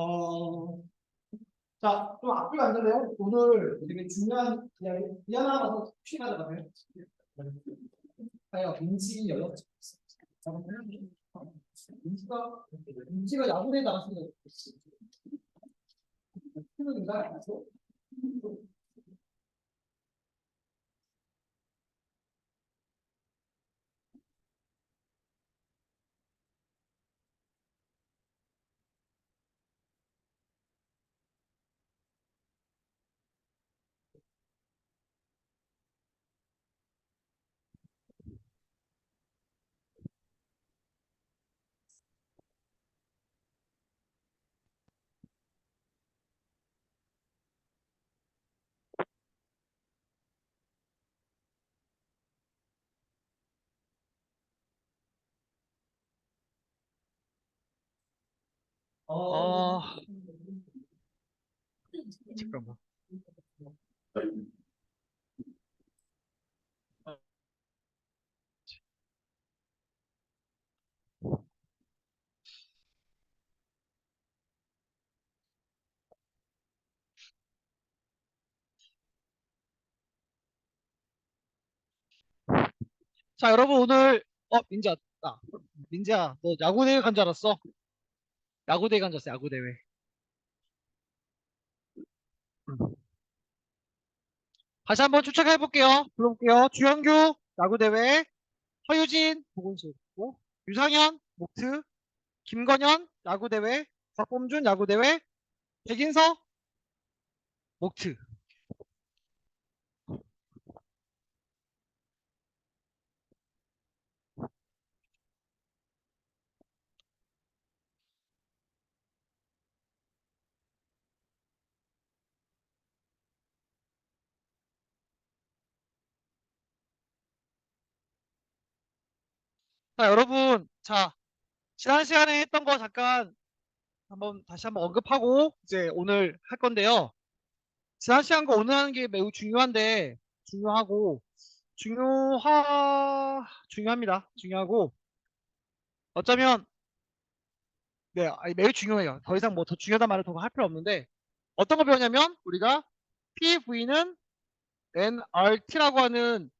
어, 자, 좀 앞으로 앉을래요? 오늘 되게 중요한 이야기, 미안하다고 혹시 가져가세요? 아요, 민지 연락 민지가 야구에 나갔습니다. 팀입니다. 어, 어, 잠깐만. 자, 여러분 오늘 민지야, 민지야, 너 야구대회 간 줄 알았어? 야구대회 간 줄 알았어, 야구대회. 응. 다시 한번 추천해 볼게요. 불러볼게요. 주현규 야구대회, 허유진 보건소고, 유상현 목트, 김건현 야구대회, 박범준 야구대회, 백인석 목트. 자, 여러분, 자, 지난 시간에 했던 거 잠깐 다시 한번 언급하고 이제 오늘 할 건데요. 지난 시간 거 오늘 하는 게 매우 중요하고 중요합니다. 중요하고 어쩌면 네, 아니, 매우 중요해요. 더 이상 뭐 더 중요하단 말을 더 할 필요 없는데 어떤 거 배웠냐면 우리가 PV는 NRT라고 하는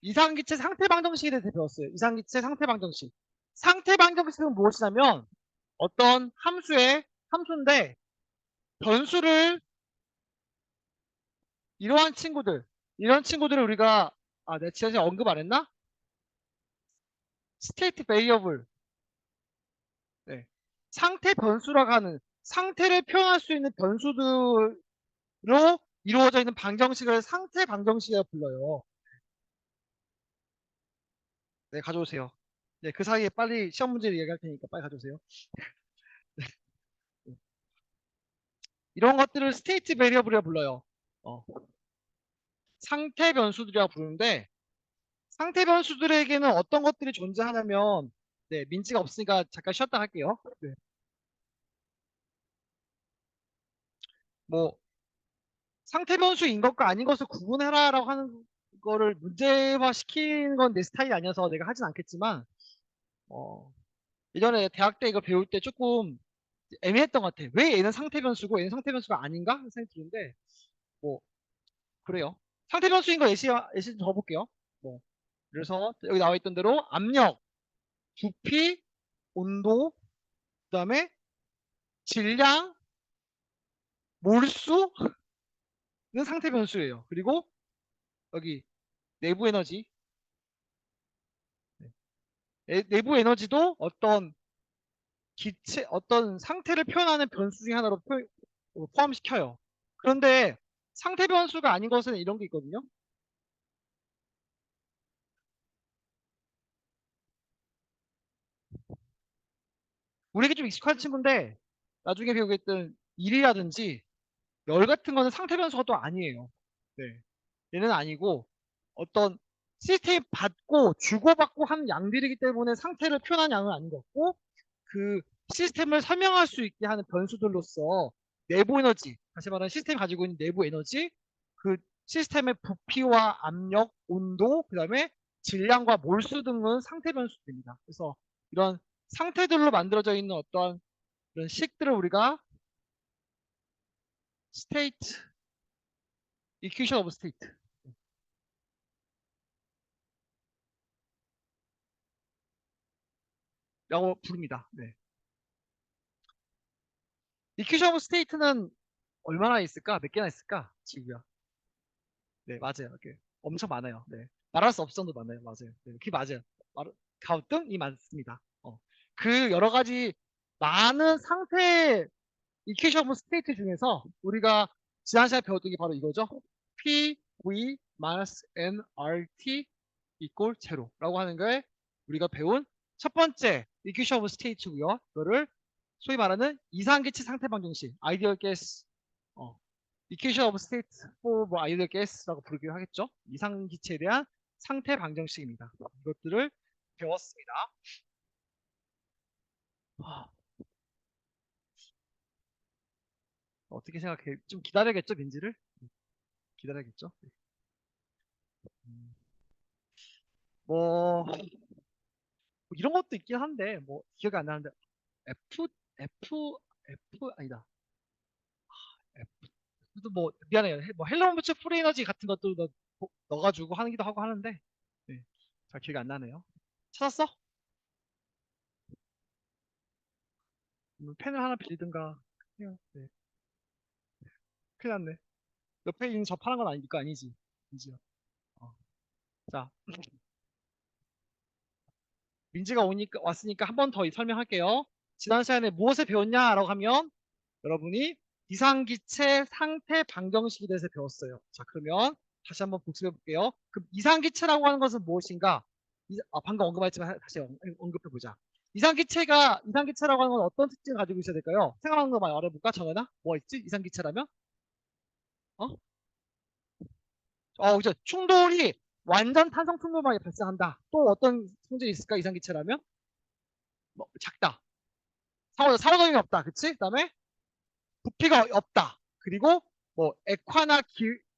이상기체 상태 방정식에 대해서 배웠어요. 이상기체 상태 방정식. 상태 방정식은 무엇이냐면 어떤 함수인데 변수를 이러한 친구들을 우리가 내가 지난주에 언급 안 했나? 스테이트 베리어블, 네. 상태 변수라고 하는 상태를 표현할 수 있는 변수들로 이루어져 있는 방정식을 상태 방정식이라고 불러요. 네, 가져오세요. 네, 그 사이에 빨리 시험 문제를 얘기할 테니까 빨리 가져오세요. 네. 이런 것들을 스테이트 베리어블이라고 불러요. 어, 상태 변수들이라고 부르는데 상태 변수들에게는 어떤 것들이 존재하냐면 네, 민지가 없으니까 잠깐 쉬었다 할게요. 네. 뭐 상태 변수인 것과 아닌 것을 구분해라라고 하는 거를 문제화 시키는 건 내 스타일이 아니어서 내가 하진 않겠지만 어, 예전에 대학 때 이거 배울 때 조금 애매했던 것 같아. 왜 얘는 상태 변수고 얘는 상태 변수가 아닌가? 하는 생각이 드는데 뭐 그래요. 상태 변수인 거 예시 좀 적어볼게요. 뭐 그래서 여기 나와 있던 대로 압력, 부피, 온도, 그다음에 질량, 몰수는 상태 변수예요. 그리고 여기 내부 에너지, 내부 에너지도 어떤 상태를 표현하는 변수 중에 하나로 포함시켜요. 그런데 상태 변수가 아닌 것은 이런 게 있거든요. 우리에게 좀 익숙한 친구인데 나중에 배우겠던 일이라든지 열 같은 거는 상태 변수가 또 아니에요. 네. 얘는 아니고 어떤 시스템이 받고 주고받고 하는 양들이기 때문에 상태를 표현한 양은 아닌 것 같고 그 시스템을 설명할 수 있게 하는 변수들로서 내부 에너지, 다시 말하면 시스템이 가지고 있는 내부 에너지, 그 시스템의 부피와 압력, 온도, 그 다음에 질량과 몰수 등은 상태 변수입니다. 그래서 이런 상태들로 만들어져 있는 어떠한 이런 식들을 우리가 state, equation of state 라고 부릅니다. 네. equation of state는 얼마나 있을까? 몇 개나 있을까? 지구야. 네, 맞아요. 이렇게 엄청 많아요. 네. 말할 수 없을 정도 많아요. 맞아요. 네, 그게 맞아요. 가우등이 많습니다. 그 여러 가지 많은 상태 이케이션 오브 스테이트 중에서 우리가 지난 시간에 배웠던 게 바로 이거죠. P, V, 마이너스 N, R, T 이꼴 제로라고 하는 걸 우리가 배운 첫 번째 이케이션 오브 스테이트고요. 이거를 소위 말하는 이상기체 상태 방정식, 아이디얼 가스, 이케이션 오브 스테이트 for 뭐 아이디얼 가스라고 부르기도 하겠죠. 이상기체에 대한 상태 방정식입니다. 이것들을 배웠습니다. 아, 어떻게 생각해? 좀 기다려야겠죠, 민지를? 기다려야겠죠? 음, 뭐 이런 것도 있긴 한데 뭐 기억이 안 나는데 F F F 아니다. F도 뭐 미안해요. 뭐 헬로몬부츠 프리에너지 같은 것도 넣어가지고 하기도 하고 하는데 네, 잘 기억이 안 나네요. 찾았어? 펜을 하나 빌리든가 해요. 네. 큰일 났네. 옆에 있는 접하는 건 아니니까 아니지. 민지야. 어. 자, 민지가 오니까 왔으니까 한 번 더 설명할게요. 지난 시간에 무엇을 배웠냐라고 하면 여러분이 이상기체 상태 방정식에 대해서 배웠어요. 자, 그러면 다시 한번 복습해 볼게요. 그럼 이상기체라고 하는 것은 무엇인가? 방금 언급했지만 다시 언급해 보자. 이상기체라고 하는 건 어떤 특징을 가지고 있어야 될까요? 생각하는 거 많이 알아볼까? 정연아? 뭐가 있지? 이상기체라면? 어? 그죠. 충돌이 완전 탄성 충돌만이 발생한다. 또 어떤 성질이 있을까? 이상기체라면? 뭐, 작다. 상호작용이 없다. 그치? 그 다음에 부피가 없다. 그리고 뭐 액화나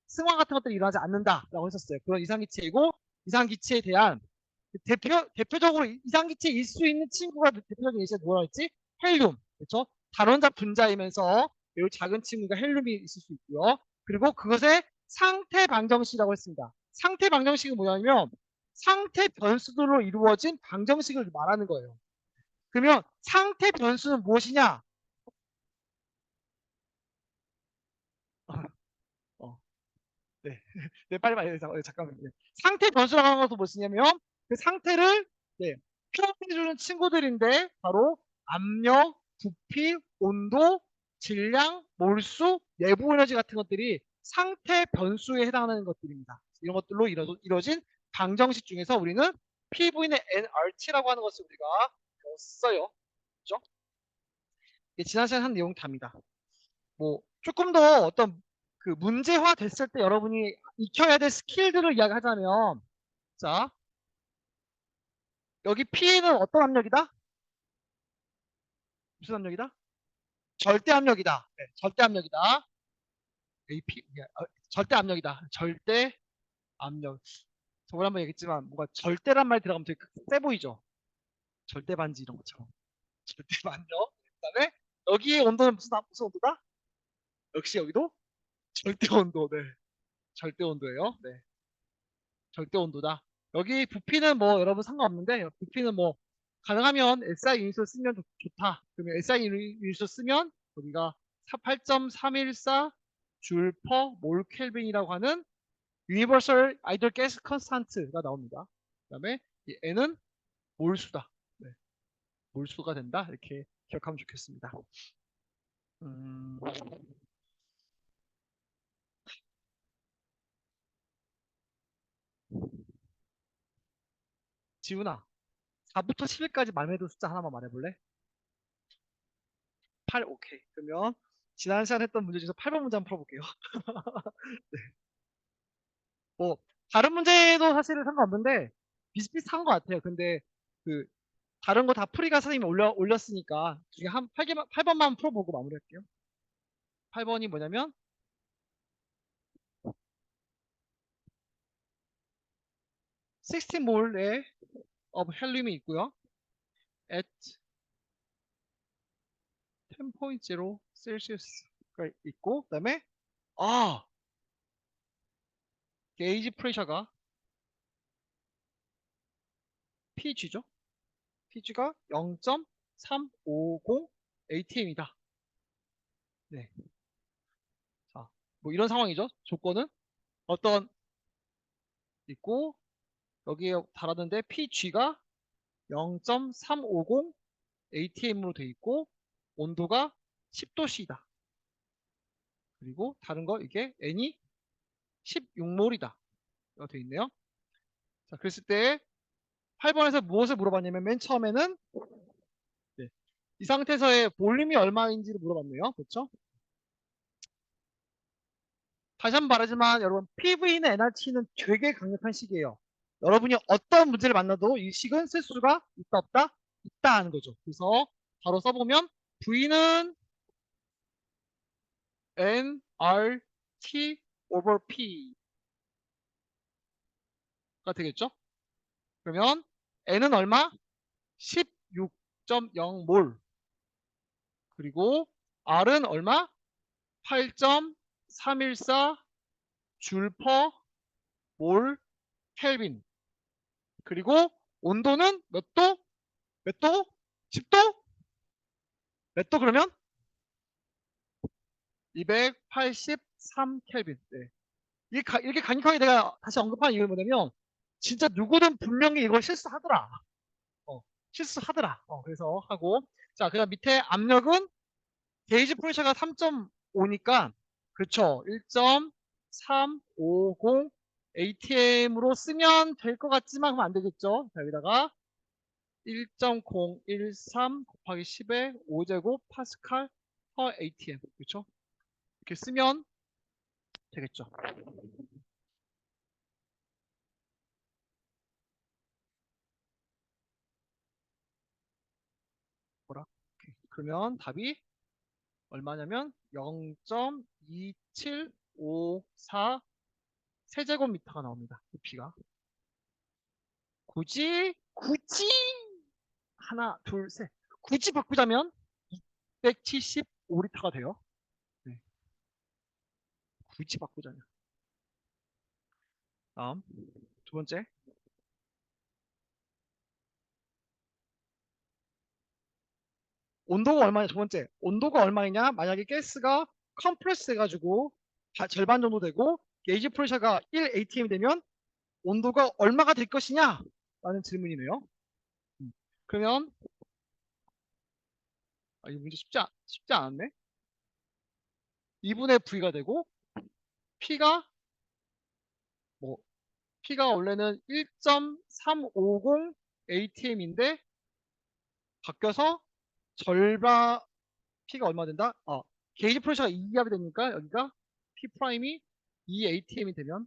승화 같은 것들이 일어나지 않는다라고 했었어요. 그런 이상기체이고 이상기체에 대한 대표적으로 이상기체일 수 있는 친구가 대표적인 예시가 뭐라 했지? 헬륨. 그렇죠? 단원자 분자이면서 매우 작은 친구가 헬륨이 있을 수 있고요. 그리고 그것의 상태 방정식이라고 했습니다. 상태 방정식은 뭐냐면 상태 변수들로 이루어진 방정식을 말하는 거예요. 그러면 상태 변수는 무엇이냐? 어, 네. 네, 빨리 빨리 잠깐만요. 네. 상태 변수라고 하는 것도 무엇이냐면 그 상태를 네, 표현해주는 친구들인데 바로 압력, 부피, 온도, 질량, 몰수, 내부 에너지 같은 것들이 상태 변수에 해당하는 것들입니다. 이런 것들로 이루어진 방정식 중에서 우리는 PV는 nRT라고 하는 것을 우리가 배웠어요. 그죠? 지난 시간에 한 내용 답니다. 뭐 조금 더 어떤 그 문제화 됐을 때 여러분이 익혀야 될 스킬들을 이야기하자면 자 여기 P는 어떤 압력이다? 무슨 압력이다? 절대 압력이다. 네, 절대 압력이다. AP 절대 압력이다. 절대 압력. 저번에 한번 얘기했지만 뭔가 절대란 말이 들어가면 되게 세 보이죠. 절대 반지 이런 것처럼. 절대 반력. 그다음에 여기의 온도는 무슨 온도다? 역시 여기도 절대 온도. 네. 절대 온도예요. 네. 절대 온도다. 여기 부피는 뭐 여러분 상관없는데 부피는 뭐 가능하면 SI 유닛을 쓰면 좋다. 그러면 SI 유닛을 쓰면 우리가 8.314 줄 퍼 몰 켈빈이라고 하는 유니버설 아이돌 가스 컨스탄트가 나옵니다. 그다음에 이 N은 몰수다. 네, 몰수가 된다. 이렇게 기억하면 좋겠습니다. 음, 지훈아, 4부터 10일까지 마음에 드는 숫자 하나만 말해볼래? 8, 오케이. 그러면 지난 시간에 했던 문제 중에서 8번 문제 한번 풀어볼게요. 뭐 다른 문제도 사실은 상관없는데 비슷비슷한 것 같아요. 근데 그 다른 거 다 풀이가 선생님이 올렸으니까 중에 한 8번만 풀어보고 마무리할게요. 8번이 뭐냐면 16몰의 of 헬륨이 있고요. at 10.0 셀시우스가 있고, 그다음에 게이지 프레셔가 PG죠. PG가 0.350 ATM이다. 네. 자, 뭐 이런 상황이죠. 조건은 어떤 있고 여기에 달았는데 PG가 0.350 ATM으로 돼 있고 온도가 10도씨이다. 그리고 다른 거 이게 N이 16몰이다. 이거 돼 있네요. 자, 그랬을 때 8번에서 무엇을 물어봤냐면 맨 처음에는 네, 이 상태에서의 볼륨이 얼마인지를 물어봤네요. 그렇죠? 다시 한번 말하지만 여러분 PV는 NRT는 되게 강력한 식이에요. 여러분이 어떤 문제를 만나도 이 식은 쓸 수가 있다 없다? 있다 하는 거죠. 그래서 바로 써보면 V는 nRT over P가 되겠죠? 그러면 N은 얼마? 16.0몰. 그리고 R은 얼마? 8.314 줄 퍼 몰 켈빈. 그리고 온도는 몇 도? 몇 도? 10도? 몇 도 그러면? 283 켈빈. 네. 이렇게 강력하게 내가 다시 언급하는 이유는 뭐냐면 진짜 누구든 분명히 이걸 실수하더라. 실수하더라. 그래서 하고 자 그다음 밑에 압력은 게이지 프레셔가 3.5니까 그렇죠. 1.350 ATM으로 쓰면 될 것 같지만 그럼 안 되겠죠. 자, 여기다가 1.013 곱하기 10의 5제곱 파스칼 per ATM. 그렇죠? 이렇게 쓰면 되겠죠. 뭐라? 오케이. 그러면 답이 얼마냐면 0.2754 세제곱미터가 나옵니다. 부피가. 굳이 하나, 둘, 셋. 굳이 바꾸자면 275리터가 돼요. 네. 굳이 바꾸자면. 다음 두 번째. 온도가 얼마냐? 두 번째. 온도가 얼마이냐? 만약에 가스가 컴프레스 해가지고 절반 정도 되고 게이지 프레셔가 1 ATM 되면 온도가 얼마가 될 것이냐? 라는 질문이네요. 그러면 이 문제 쉽지 않았네. 2분의 V가 되고 P가 뭐 P가 원래는 1.350 ATM인데 바뀌어서 절반 P가 얼마 된다? 게이지 프레셔가 2기압이 되니까 여기가 P 프라임이 2 ATM이 되면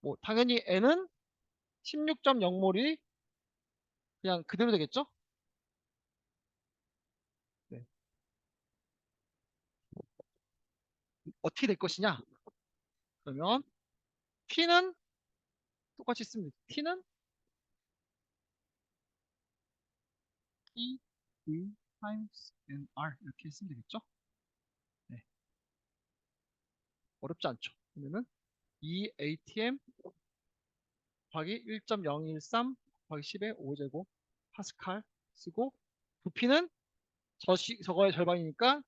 뭐 당연히 N은 16.0몰이 그냥 그대로 되겠죠? 네. 어떻게 될 것이냐? 그러면 P는 똑같이 씁니다. T는 E V times NR 이렇게 쓰면 되겠죠? 네. 어렵지 않죠? 그러면은 2 ATM 곱하기 1.013 곱하기 10의 5제곱 파스칼 쓰고 부피는 저거의 절반이니까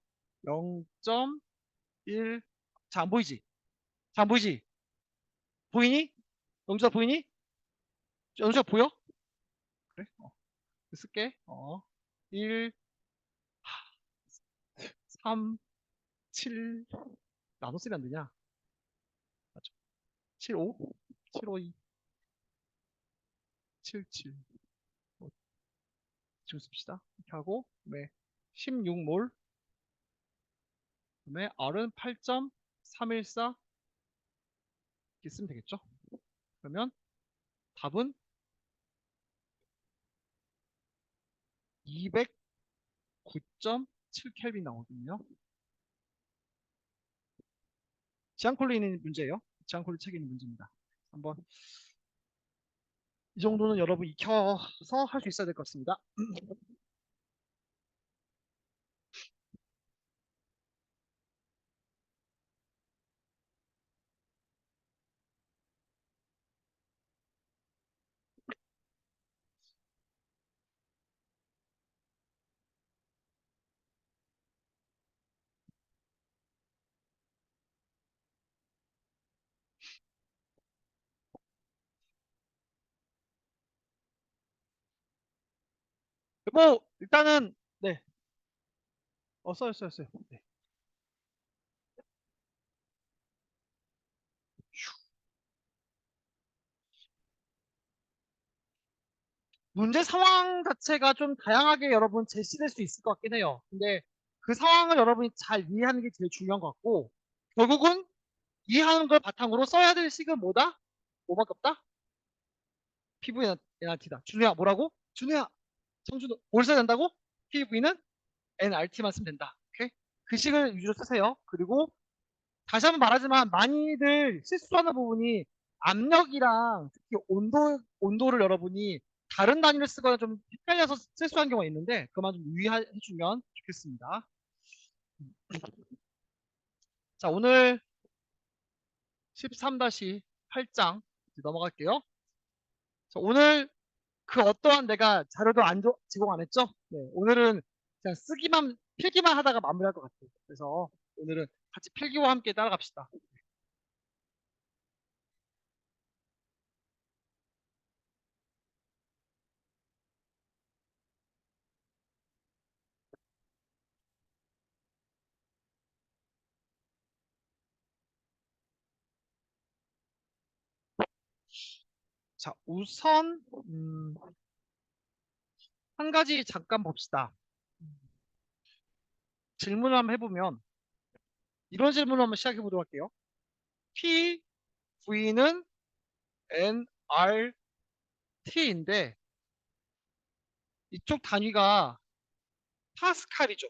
0.1 자, 안 보이지? 자, 안 보이지? 보이니? 영주야 보이니? 영주야 보여? 그래? 쓸게. 1, 3, 7 나눠 쓰면 안 되냐? 맞죠? 7, 5, 7, 5, 2, 7, 7 지금 씁시다. 이렇게 하고 그다음에 16몰 그다음에 R은 8.314 이렇게 쓰면 되겠죠? 그러면 답은 209.7 켈빈 나오거든요. 지안콜리 있는 문제예요. 지안콜리 책에 있는 문제입니다. 한번 이 정도는 여러분 익혀서 할 수 있어야 될 것 같습니다. 뭐 일단은 네, 써요. 네. 문제 상황 자체가 좀 다양하게 여러분 제시될 수 있을 것 같긴 해요. 근데 그 상황을 여러분이 잘 이해하는 게 제일 중요한 것 같고, 결국은 이해하는 걸 바탕으로 써야 될 식은 뭐다? 뭐밖에 없다? PV NRT다. 준우야 뭐라고? 준우야, 청준우 뭘 써야 된다고? PV는 NRT만 쓰면 된다. 오케이? 그 식을 위주로 쓰세요. 그리고 다시 한번 말하지만 많이들 실수하는 부분이 압력이랑 특히 온도를 여러분이 다른 단위를 쓰거나 좀 헷갈려서 실수한 경우가 있는데 그만 좀 유의해 주면 좋겠습니다. 자, 오늘 13-8장 넘어갈게요. 자, 오늘 그 어떠한 내가 자료도 제공 안 했죠? 네, 오늘은 그냥 필기만 하다가 마무리할 것 같아요. 그래서 오늘은 같이 필기와 함께 따라갑시다. 자, 우선 한 가지 잠깐 봅시다. 질문을 한번 해보면 이런 질문을 한번 시작해 보도록 할게요. PV는 nRT인데 이쪽 단위가 파스칼이죠.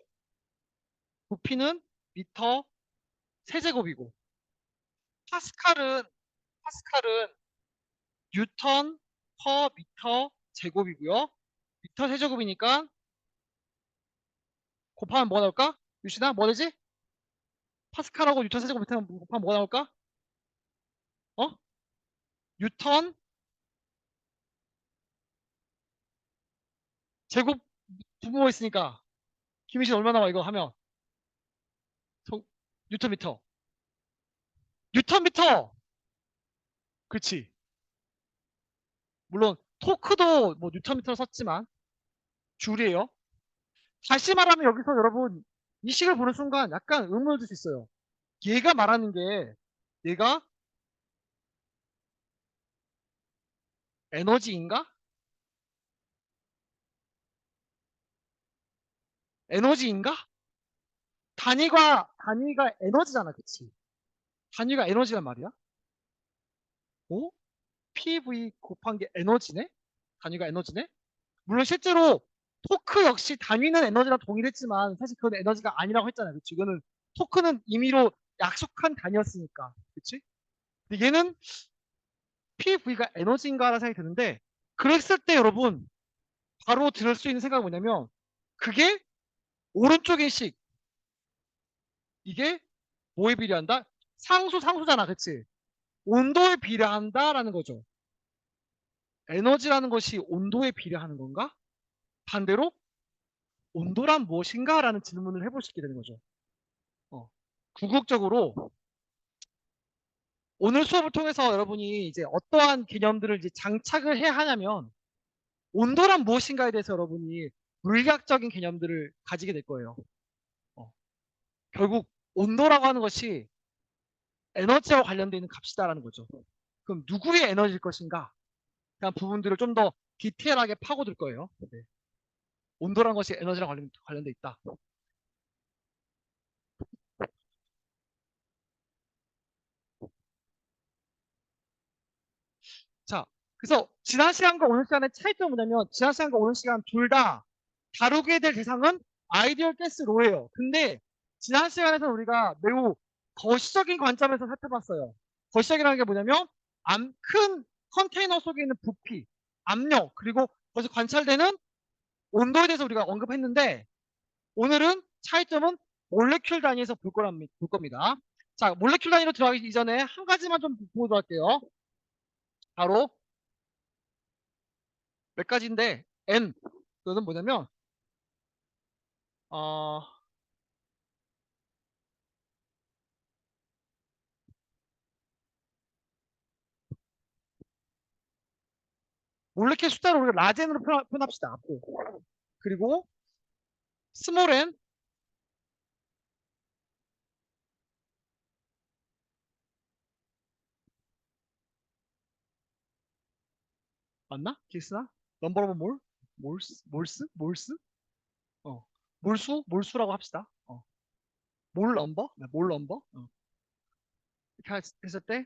부피는 미터 세제곱이고 파스칼은 파스칼은 뉴턴 퍼 미터 제곱이고요. 미터 세제곱이니까 곱하면 뭐가 나올까? 유시나 뭐 되지? 파스칼하고 뉴턴 세제곱 곱하면 뭐가 나올까? 어? 뉴턴 제곱 부분모 있으니까 김희신 얼마 나와 이거 하면 뉴턴 미터 뉴턴 미터 그치. 물론 토크도 뭐 뉴턴 미터로 썼지만 줄이에요. 다시 말하면 여기서 여러분 이 식을 보는 순간 약간 의문을 들 수 있어요. 얘가 말하는 게 얘가 에너지인가? 에너지인가? 단위가 에너지잖아, 그치? 단위가 에너지란 말이야. 어? PV 곱한 게 에너지네? 단위가 에너지네? 물론 실제로 토크 역시 단위는 에너지랑 동일했지만 사실 그건 에너지가 아니라고 했잖아요. 그치? 이거는 토크는 임의로 약속한 단위였으니까. 그치? 근데 얘는 PV가 에너지인가라는 생각이 드는데 그랬을 때 여러분 바로 들을 수 있는 생각은 뭐냐면 그게 오른쪽의 식 이게 뭐에 비례한다? 상수잖아. 그치? 온도에 비례한다라는 거죠. 에너지라는 것이 온도에 비례하는 건가? 반대로 온도란 무엇인가? 라는 질문을 해볼 수 있게 되는 거죠. 궁극적으로 오늘 수업을 통해서 여러분이 이제 어떠한 개념들을 이제 장착을 해야 하냐면 온도란 무엇인가에 대해서 여러분이 물리학적인 개념들을 가지게 될 거예요. 어, 결국 온도라고 하는 것이 에너지와 관련되어 있는 값이다라는 거죠. 그럼 누구의 에너지일 것인가? 그런 부분들을 좀 더 디테일하게 파고들 거예요. 네. 온도라는 것이 에너지랑 관련돼 있다. 자, 그래서 지난 시간과 오늘 시간의 차이점은 뭐냐면 지난 시간과 오늘 시간 둘 다 다루게 될 대상은 아이디얼 가스 로예요. 근데 지난 시간에서 우리가 매우 거시적인 관점에서 살펴봤어요. 거시적이라는 게 뭐냐면 큰 컨테이너 속에 있는 부피, 압력, 그리고 거기서 관찰되는 온도에 대해서 우리가 언급했는데 오늘은 차이점은 몰레큘 단위에서 볼 겁니다. 자, 몰레큘 단위로 들어가기 이전에 한 가지만 좀 보도록 할게요. 바로 몇 가지인데 N 그것은 뭐냐면 어, 몰레큘 숫자를 우리가 라젠으로 표현합시다. 앞으로. 그리고 스몰 n 맞나? 기스나? 넘버 오브 몰? 몰스? 어. 몰수라고 합시다. 몰 넘버? 네, 몰 넘버? 이렇게 했을 때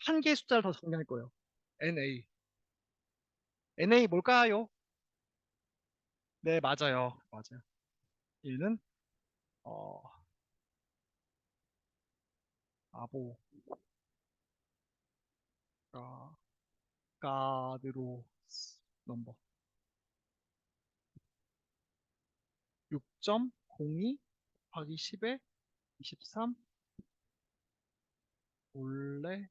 한 개의 숫자를 더 정리할 거예요. NA. NA 뭘까요? 네, 맞아요. 맞아요. 얘는 어, 아보 가 가드로 넘버 6.02 곱하기 10에 23 몰레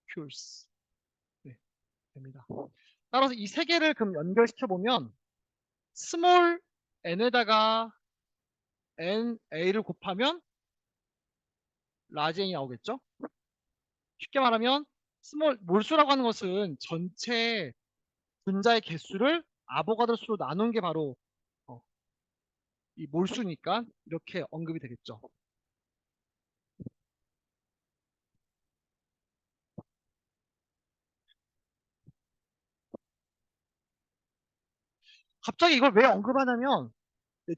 큐스. 네, 됩니다. 따라서 이 세 개를 그럼 연결시켜 보면 스몰 n에다가 na를 곱하면 라지 n이 나오겠죠? 쉽게 말하면 스몰 몰수라고 하는 것은 전체 분자의 개수를 아보가드로 수로 나눈 게 바로 어, 이 몰수니까 이렇게 언급이 되겠죠. 갑자기 이걸 왜 언급하냐면 네,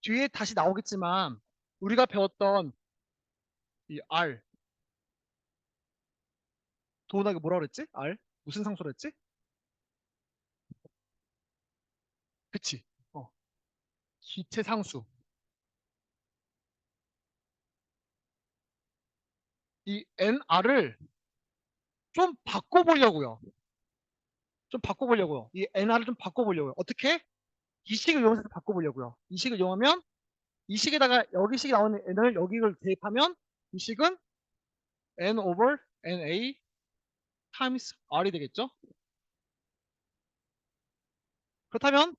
뒤에 다시 나오겠지만 우리가 배웠던 이 R 도훈아가 뭐라 그랬지? R 무슨 상수라 했지? 그치? 기체 상수. 이 NR을 좀 바꿔보려고요. 이 NR을 좀 바꿔보려고요. 어떻게? 이 식을 이용해서 바꿔보려고요. 이 식을 이용하면 이 식에다가 여기 식이 나오는 N을 여기를 대입하면 이 식은 N over NA times R이 되겠죠? 그렇다면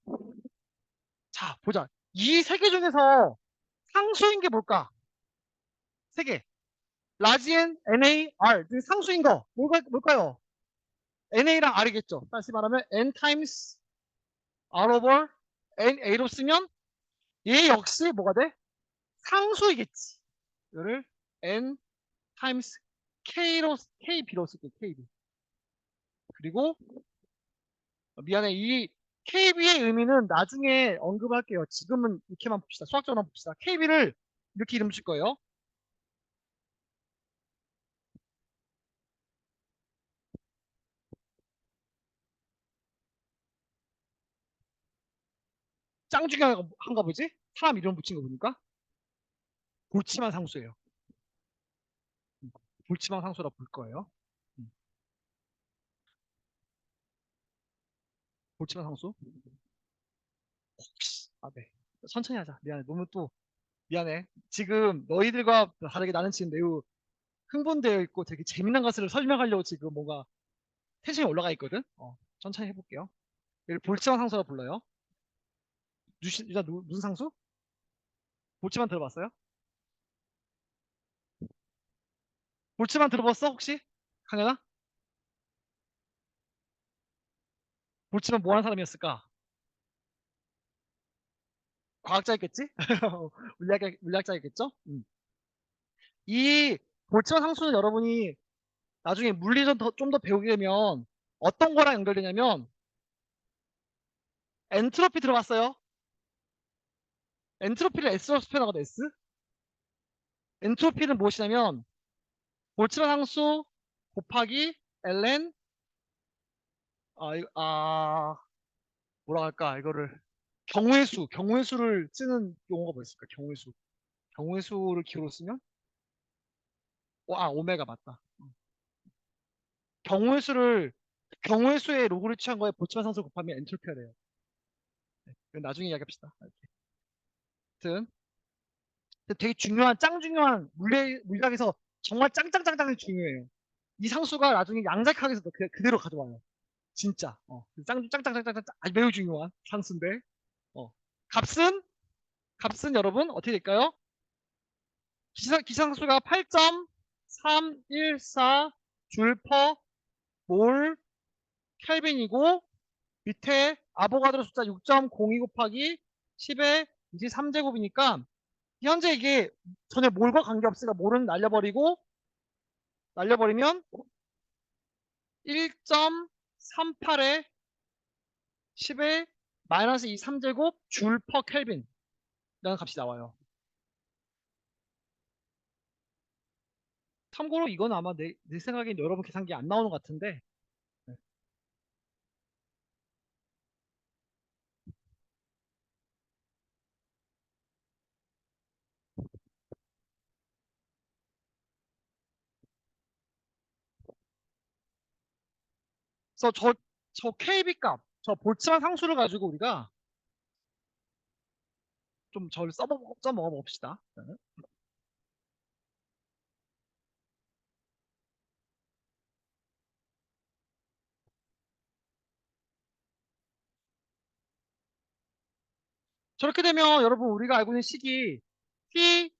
자 보자. 이 세 개 중에서 상수인 게 뭘까? 세 개. 라지 N, NA, R 중에 상수인 거 뭘까요? NA랑 R이겠죠. 다시 말하면 N times R over NA로 쓰면 얘 역시 뭐가 돼? 상수이겠지. 이거를 N times KB로 쓸게, KB. 그리고 미안해, 이 KB의 의미는 나중에 언급할게요. 지금은 이렇게만 봅시다. 수학적으로만 봅시다. KB를 이렇게 이름 줄 거예요. 짱 중요한 거 보지? 사람 이름 붙인 거 보니까 볼치만 상수예요. 볼치만 상수라 볼 거예요. 음, 볼치만 상수. 혹시 네. 천천히 하자. 미안해. 너무 또 미안해. 지금 너희들과 다르게 나는 지금 매우 흥분되어 있고 되게 재미난 것을 설명하려고 지금 뭔가 텐션이 올라가 있거든. 천천히 해볼게요. 얘를 볼치만 상수라 불러요. 일단 무슨 상수? 볼치만 들어봤어요? 볼치만 들어봤어 혹시? 강연아? 볼치만 뭐 하는 사람이었을까? 과학자였겠지? 물리학자였겠죠? 이 볼치만 상수는 여러분이 나중에 물리 좀 더 배우게 되면 어떤 거랑 연결되냐면 엔트로피 들어봤어요? 엔트로피를 S로 표현하거든, S? 엔트로피는 무엇이냐면 볼츠만 상수 곱하기 ln 뭐라 할까 이거를 경우의 수를 쓰는 용어가 뭐였을까? 경우의 수를 기호로 쓰면 오메가 맞다. 경우의 수의 로그를 취한 거에 볼츠만 상수 곱하면 엔트로피가 돼요. 네, 이건 나중에 이야기합시다. 하여튼 되게 짱 중요한 물리학에서 정말 짱짱짱짱 중요해요. 이 상수가 나중에 양자역학에서 그대로 가져와요. 진짜. 짱짱짱짱짱 아주 매우 중요한 상수인데. 어. 값은 여러분 어떻게 될까요? 기상수가 8.314 줄 퍼 몰 켈빈이고 밑에 아보가드로 숫자 6.02 곱하기 10의 23제곱이니까 현재 이게 전혀 몰과 관계없으니까 몰은 날려버리면 1.38에 10의 마이너스 23제곱 줄 퍼 켈빈 라는 값이 나와요. 참고로 이건 아마 내 생각엔 여러분 계산기 안 나오는 것 같은데 네. 그래서 저 KB 값, 저 볼츠만 상수를 가지고 우리가 좀 저를 써먹어 봅시다. 네. 저렇게 되면 여러분 우리가 알고 있는 식이 P,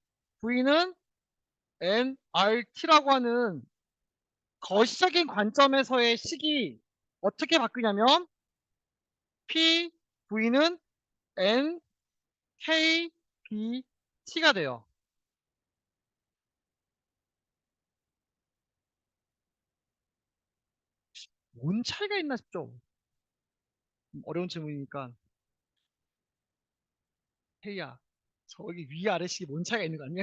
V는 nRT라고 하는 거시적인 관점에서의 식이 어떻게 바뀌냐면 P, V는 N, K, B, T가 돼요. 뭔 차이가 있나 싶죠? 어려운 질문이니까 헤이야 저기 위아래식이 뭔 차이가 있는 거 아니야?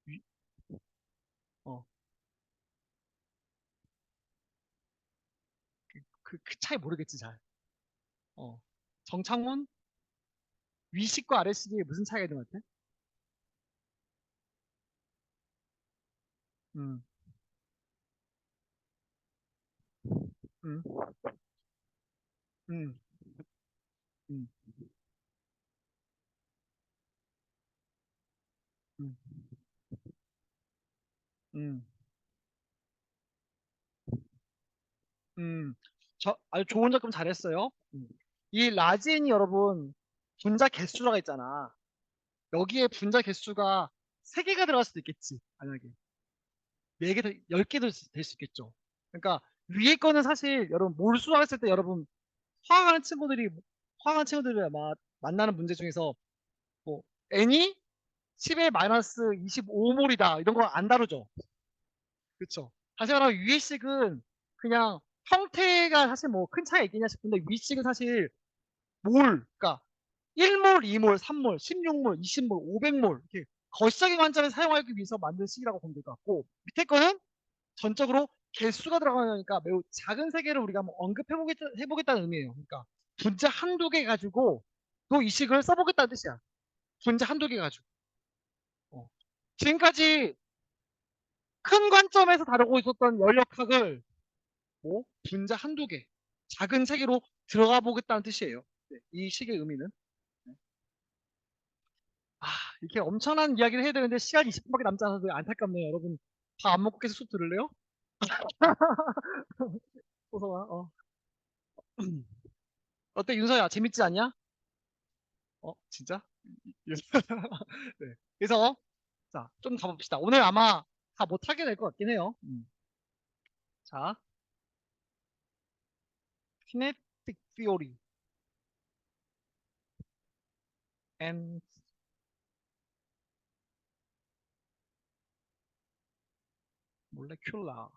위- 어, 그 차이 모르겠지 잘. 어. 정창훈 위식과 아래식이 무슨 차이가 있는 것 같아? 음, 음, 음, 음, 음, 음, 아주 좋은 접근 잘했어요. 이 라지엔이 여러분 분자 개수라가 있잖아. 여기에 분자 개수가 3개가 들어갈 수도 있겠지. 만약에 4개, 10개도 될 수 있겠죠. 그러니까 위에 거는 사실 여러분 몰수화 했을 때 여러분 화학하는 친구들이 아마 만나는 문제 중에서 뭐 n이 10의 마이너스 25몰이다 이런 거 안 다루죠. 그렇죠. 다시 말하면 위의식은 그냥 형태가 사실 뭐 큰 차이 있겠냐 싶은데 위식은 사실 그러니까 1몰, 2몰, 3몰, 16몰, 20몰, 500몰 이렇게 거시적인 관점에 사용하기 위해서 만든 식이라고 보면 될 것 같고 밑에 거는 전적으로 개수가 들어가니까 매우 작은 세계를 우리가 한번 해보겠다는 의미예요. 그러니까 분자 한두 개 가지고 또 이 식을 써보겠다는 뜻이야. 분자 한두 개 가지고. 어. 지금까지 큰 관점에서 다루고 있었던 연력학을 뭐 분자 한두 개, 작은 세계로 들어가 보겠다는 뜻이에요. 네, 이 식의 의미는. 네. 아, 이렇게 엄청난 이야기를 해야 되는데 시간 20분밖에 남지 않아서 안타깝네요. 여러분, 다 안 먹고 계속 수업 들을래요? 소성아, 어때, 윤서야? 재밌지 않냐? 진짜? 네. 그래서, 자, 좀 가봅시다. 오늘 아마 다 못하게 될 것 같긴 해요. 자, kinetic theory and molecular.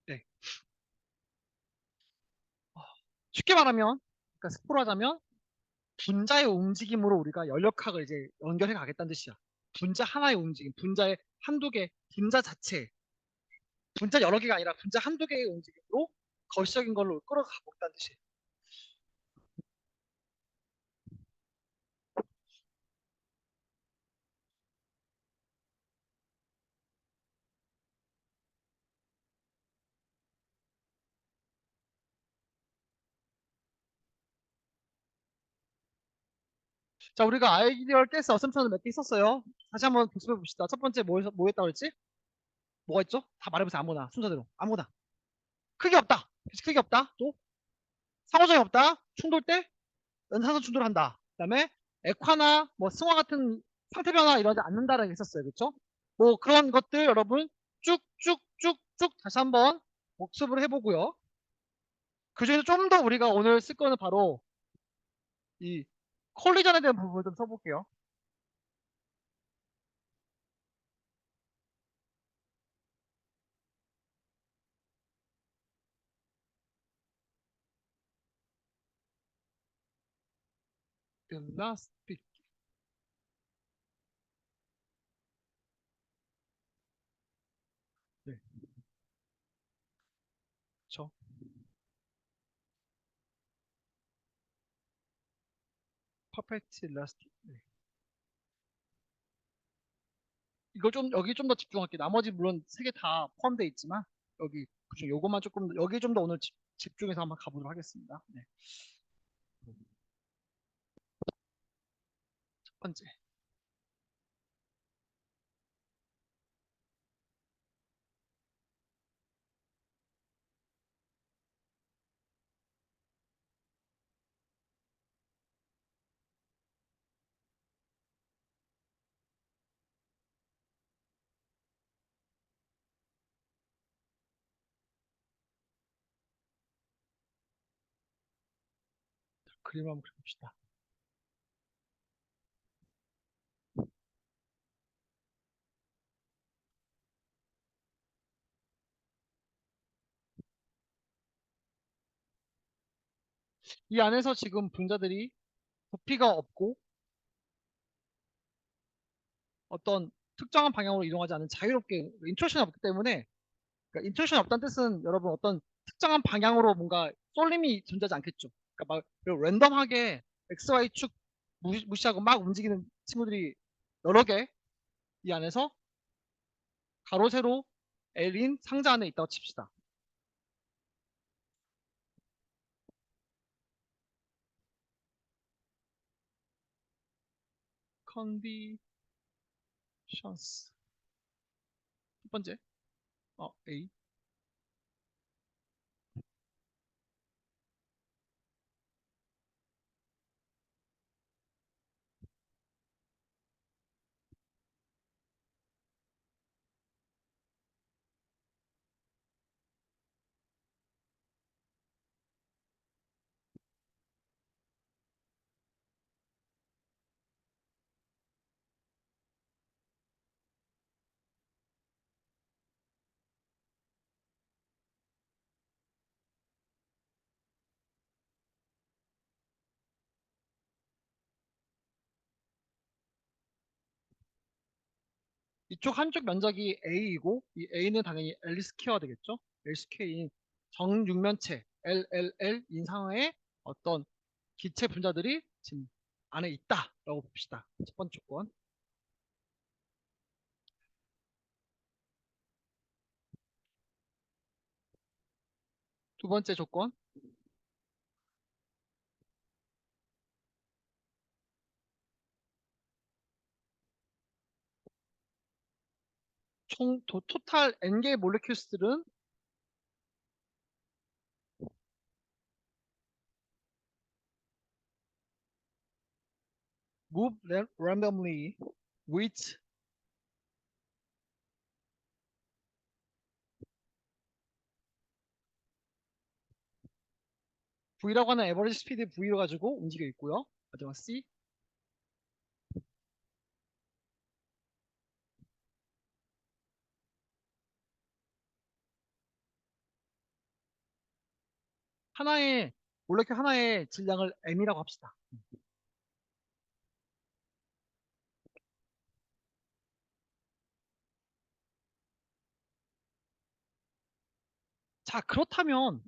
네. 어, 쉽게 말하면, 그러니까 스포로 하자면, 분자의 움직임으로 우리가 연력학을 이제 연결해 가겠다는 뜻이야. 분자 하나의 움직임, 분자의 한두 개, 분자 자체, 분자 여러 개가 아니라 분자 한두 개의 움직임으로 거시적인 걸로 끌어가 보겠다는 뜻이에요. 자, 우리가 아이디얼 가스 어셈션을 몇 개 있었어요. 다시 한번 복습해 봅시다. 첫 번째 뭐 했다고 그랬지? 뭐가 있죠? 다 말해보세요. 아무나 순서대로 아무나. 크게 없다. 계측이 없다. 또 상호작용이 없다. 충돌 때 연산선 충돌한다. 그다음에 액화나 뭐 승화 같은 상태 변화 이러지 않는다라는 게 있었어요. 그렇죠? 뭐 그런 것들 여러분 쭉쭉쭉쭉 다시 한번 복습을 해보고요. 그중에서 좀 더 우리가 오늘 쓸 거는 바로 이 콜리전에 대한 부분을 좀 써볼게요. 엘라스틱. 네, 그렇죠. 퍼펙트 엘라스틱. 네. 이거 좀 여기 좀 더 집중할게요. 나머지 물론 세 개 다 포함되어 있지만 여기 그중 요것만 조금 여기 좀 더 오늘 집중해서 한번 가보도록 하겠습니다. 네. 첫 번째 그림 한번 그려봅시다. 이 안에서 지금 분자들이 부피가 없고 어떤 특정한 방향으로 이동하지 않는 자유롭게 인터랙션이 없기 때문에 그러니까 인터랙션이 없다는 뜻은 여러분 어떤 특정한 방향으로 뭔가 쏠림이 존재하지 않겠죠. 그러니까 막 랜덤하게 XY축 무시하고 막 움직이는 친구들이 여러 개 이 안에서 가로 세로 L인 상자 안에 있다고 칩시다. 컨디션스 첫 번째 A 이쪽 한쪽 면적이 A이고 이 A는 당연히 L 스퀘어 되겠죠. L 스퀘어인 정육면체 LLL 인상의 어떤 기체 분자들이 지금 안에 있다라고 봅시다. 첫 번째 조건. 두 번째 조건. 총 토탈 N개의 몰레큐스들은 move randomly with V라고 하는 에버리지 스피드 V로 가지고 움직여 있고요. 마지막 C. 하나의 몰레큐 하나의 질량을 M이라고 합시다. 자, 그렇다면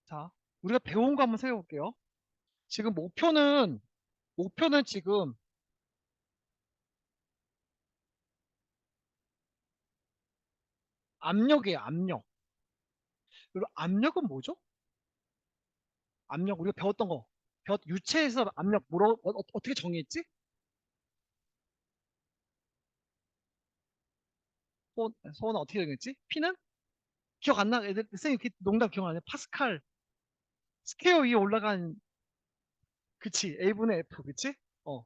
자, 우리가 배운 거 한번 생각해 볼게요. 지금 목표는 지금 압력이에요, 압력. 그리고 압력은 뭐죠? 압력 우리가 배웠던 거. 유체에서 압력 어떻게 정의했지? 소는 어떻게 정의했지? P는 기억 안 나? 애들 쌤 이렇게 농담 기억 안 나? 파스칼 스퀘어 위에 올라간 그치 A분의 F 그치? 어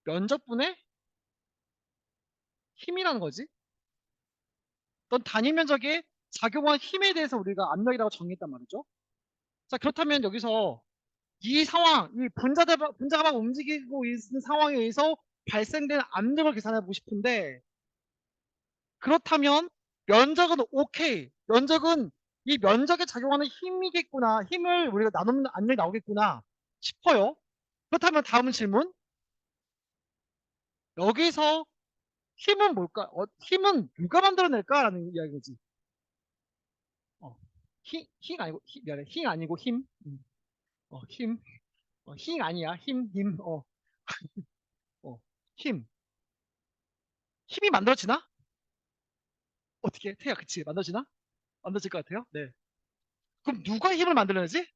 면적분의 힘이라는 거지. 넌 단위 면적에 작용한 힘에 대해서 우리가 압력이라고 정의했단 말이죠. 자 그렇다면 여기서 이 상황, 이 분자가 막 움직이고 있는 상황에 의해서 발생된 압력을 계산해 보고 싶은데 그렇다면 면적은 오케이. 면적은 이 면적에 작용하는 힘이겠구나. 힘을 우리가 나누면 압력이 나오겠구나 싶어요. 그렇다면 다음 질문. 여기서 힘은 뭘까? 힘은 누가 만들어낼까라는 이야기지. 힘 아니고 미안해. 힘 아니고 힘. 힘. 힘 아니야. 힘. 어, 힘. 힘이 만들어지나? 어떻게? 태야, 그치? 만들어지나? 만들어질 것 같아요? 네. 그럼 누가 힘을 만들어내지?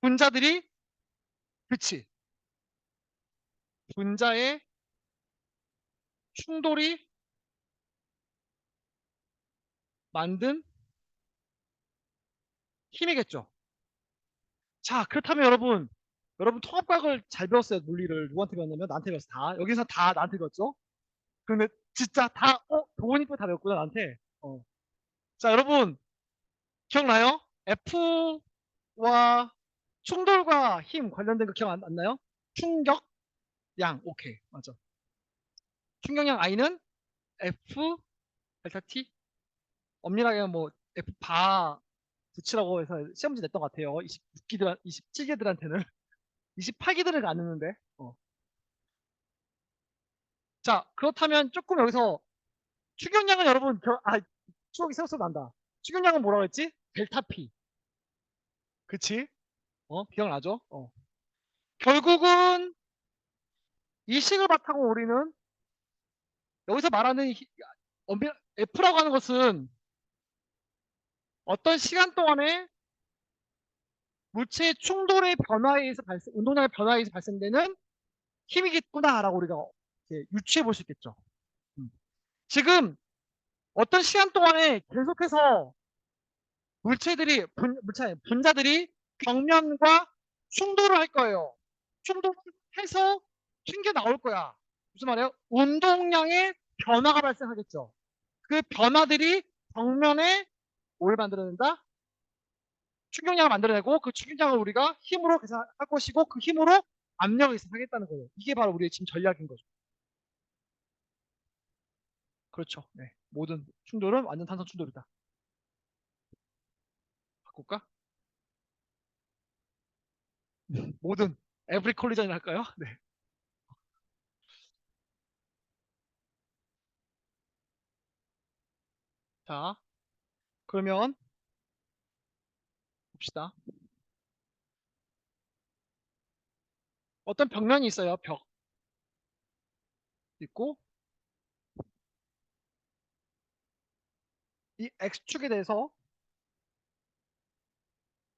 분자들이, 그치? 분자의 충돌이 만든 힘이겠죠. 자, 그렇다면 여러분 통합과학을 잘 배웠어요. 물리를. 누구한테 배웠냐면 나한테 배웠어. 다. 여기서 다 나한테 배웠죠? 근데 진짜 다, 도훈이 거다 배웠구나, 나한테. 자, 여러분, 기억나요? F와 충돌과 힘 관련된 거 기억 안 나요? 충격, 양. 오케이. 맞아. 충격량 I는 F 델타 T? 엄밀하게 뭐 F 바 붙이라고 해서 시험지 냈던 것 같아요. 27개들한테는. 28개들은 안 했는데. 자, 그렇다면 조금 여기서 충격량은 여러분, 추억이 새록새록 난다. 충격량은 뭐라고 했지? 델타 P. 그치? 기억나죠? 결국은 이 식을 바탕으로 우리는 여기서 말하는 F라고 하는 것은 어떤 시간 동안에 물체의 충돌의 변화에 의해서 운동량의 변화에 의해서 발생되는 힘이겠구나라고 우리가 유추해 볼 수 있겠죠. 지금 어떤 시간 동안에 계속해서 분자들이 벽면과 충돌을 할 거예요. 충돌을 해서 튕겨 나올 거야. 무슨 말이에요? 운동량의 변화가 발생하겠죠. 그 변화들이 벽면에 뭘 만들어낸다? 충격량을 만들어내고 그 충격량을 우리가 힘으로 계산할 것이고 그 힘으로 압력을 계산하겠다는 거예요. 이게 바로 우리의 지금 전략인 거죠. 그렇죠. 네. 모든 충돌은 완전 탄성 충돌이다. 바꿀까? 모든 every collision 할까요? 네. 자, 그러면 봅시다. 어떤 벽면이 있어요. 벽 있고 이 X축에 대해서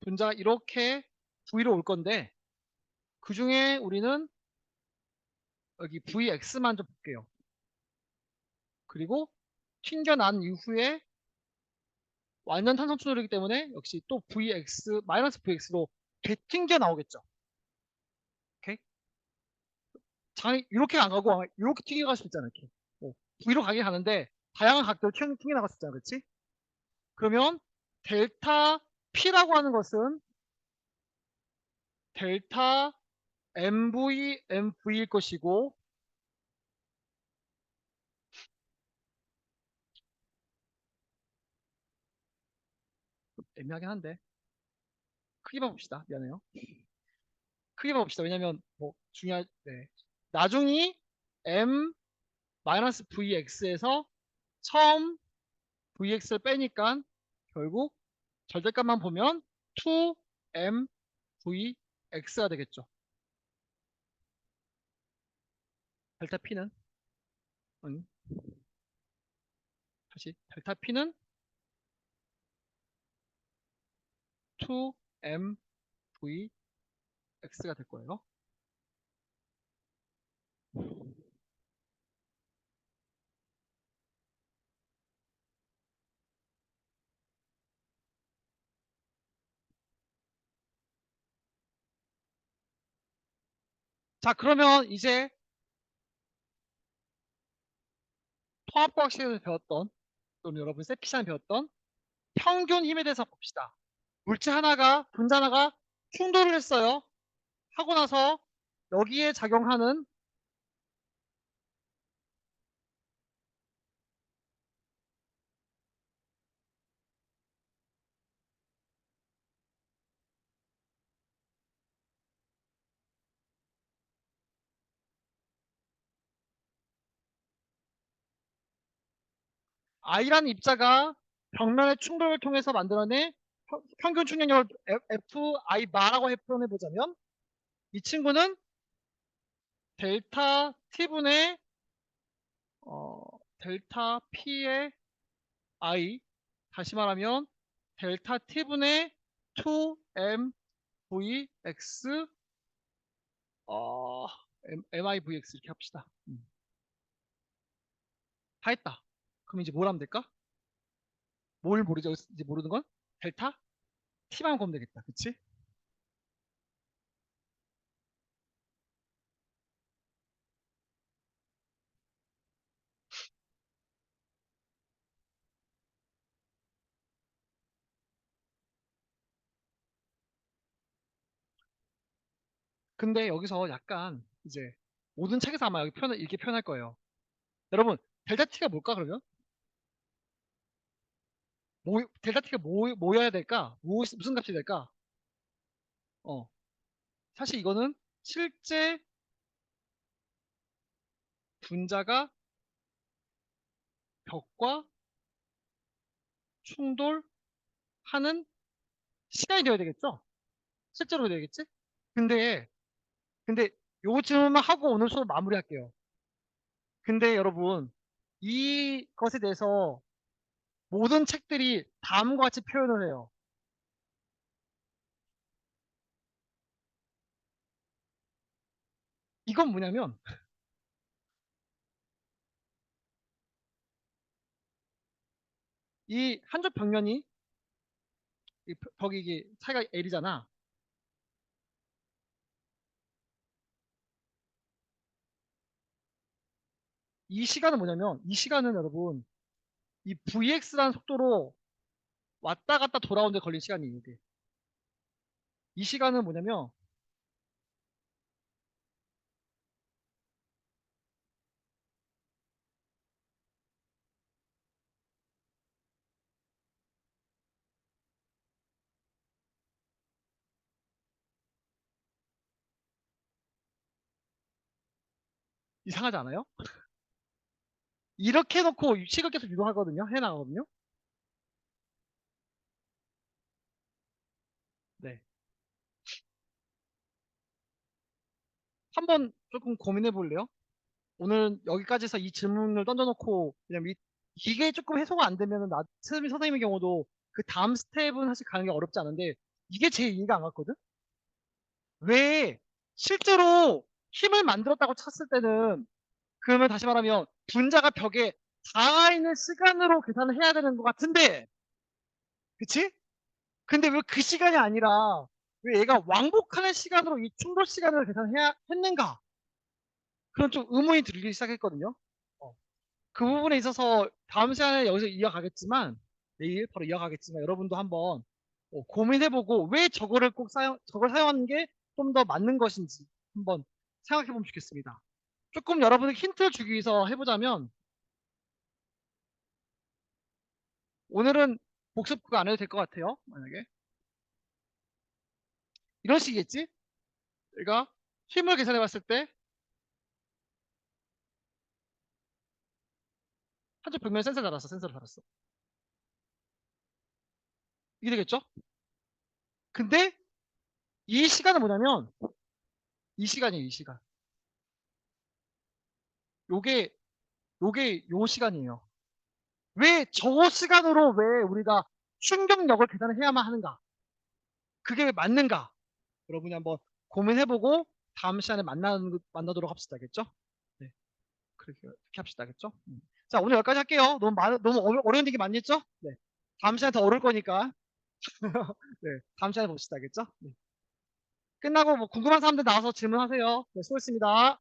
분자가 이렇게 V로 올 건데 그 중에 우리는 여기 VX만 좀 볼게요. 그리고 튕겨난 이후에 완전 탄성 충돌이기 때문에 역시 또 VX, 마이너스 VX로 되튕겨 나오겠죠. 오케이? 장이 이렇게 안 가고 이렇게 튕겨갈 수 있잖아. 이렇게. V로 가긴 가는데 다양한 각도로 튕겨 나갈 수 있잖아. 그렇지? 그러면 델타 P라고 하는 것은 델타 MV일 것이고 애매하긴 한데 크기만 봅시다. 미안해요. 크기만 봅시다. 왜냐면 뭐 네. 나중이 M 마이너스 VX에서 처음 VX를 빼니까 결국 절대값만 보면 2MVX가 되겠죠. 델타 P는 다시 델타 P는 2MVX가 될 거예요. 자, 그러면 이제 통합과학 시간에서 배웠던, 또는 여러분 세피 시간에 배웠던 평균 힘에 대해서 봅시다. 물질 하나가, 분자 하나가 충돌을 했어요. 하고 나서 여기에 작용하는 I라는 입자가 벽면의 충돌을 통해서 만들어낸 평균 충격력을 FI 바라고 표현해 보자면, 이 친구는 델타 T분의 델타 P의 I, 다시 말하면 델타 T분의 2MVX MIVX 이렇게 합시다. 다 했다. 그럼 이제 뭘 하면 될까? 뭘 모르죠? 이제 모르는 건 델타 T만 구하면 되겠다. 그치? 근데 여기서 약간 이제 모든 책에서 아마 여기 이렇게 표현할 거예요. 여러분, 델타 T가 뭘까 그러면? 델타 T가 뭐여야 될까? 무슨 값이 될까? 어, 사실 이거는 실제 분자가 벽과 충돌하는 시간이 되어야 되겠죠? 실제로 되겠지? 근데 요즘만 하고 오늘 수업 마무리할게요. 근데 여러분, 이것에 대해서 모든 책들이 다음과 같이 표현을 해요. 이건 뭐냐면, 이 한쪽 벽면이, 벽이 이게 차이가 L이잖아. 이 시간은 뭐냐면, 이 시간은 여러분, 이 VX라는 속도로 왔다 갔다 돌아오는데 걸린 시간이에요. 이게. 이 시간은 뭐냐면, 이상하지 않아요? 이렇게 해놓고 식을 계속 유도하거든요. 해나가거든요. 네. 한번 조금 고민해 볼래요? 오늘 여기까지 해서 이 질문을 던져놓고, 왜냐면 이게 조금 해소가 안 되면은 선생님의 경우도 그 다음 스텝은 사실 가는 게 어렵지 않은데, 이게 제일 이해가 안 갔거든? 왜 실제로 힘을 만들었다고 쳤을 때는, 그러면 다시 말하면 분자가 벽에 닿아 있는 시간으로 계산을 해야 되는 것 같은데, 그치? 근데 왜 그 시간이 아니라 왜 얘가 왕복하는 시간으로 이 충돌 시간을 계산해야 했는가? 그런 좀 의문이 들기 시작했거든요. 어. 그 부분에 있어서 다음 시간에 여기서 이어가겠지만, 내일 바로 이어가겠지만, 여러분도 한번 고민해보고 왜 저걸 사용하는 게 좀 더 맞는 것인지 한번 생각해보면 좋겠습니다. 조금 여러분에게 힌트를 주기 위해서 해보자면, 오늘은 복습 그거 안 해도 될 것 같아요. 만약에 이런 식이겠지? 우리가 힘을 계산해봤을 때 한쪽 벽면에 센서를 달았어. 이게 되겠죠? 근데 이 시간은 뭐냐면, 이 시간이에요. 이 시간. 요게 요 시간이에요. 왜 저 시간으로 왜 우리가 충격력을 계산을 해야만 하는가? 그게 왜 맞는가? 여러분이 한번 고민해보고 다음 시간에 만나도록 합시다. 알겠죠? 네, 그렇게 합시다. 알겠죠? 자, 오늘 여기까지 할게요. 너무 어려운 얘기 많이 했죠? 네. 다음 시간에 더 어려울 거니까. 네, 다음 시간에 봅시다. 알겠죠? 네. 끝나고 뭐 궁금한 사람들 나와서 질문하세요. 네, 수고했습니다.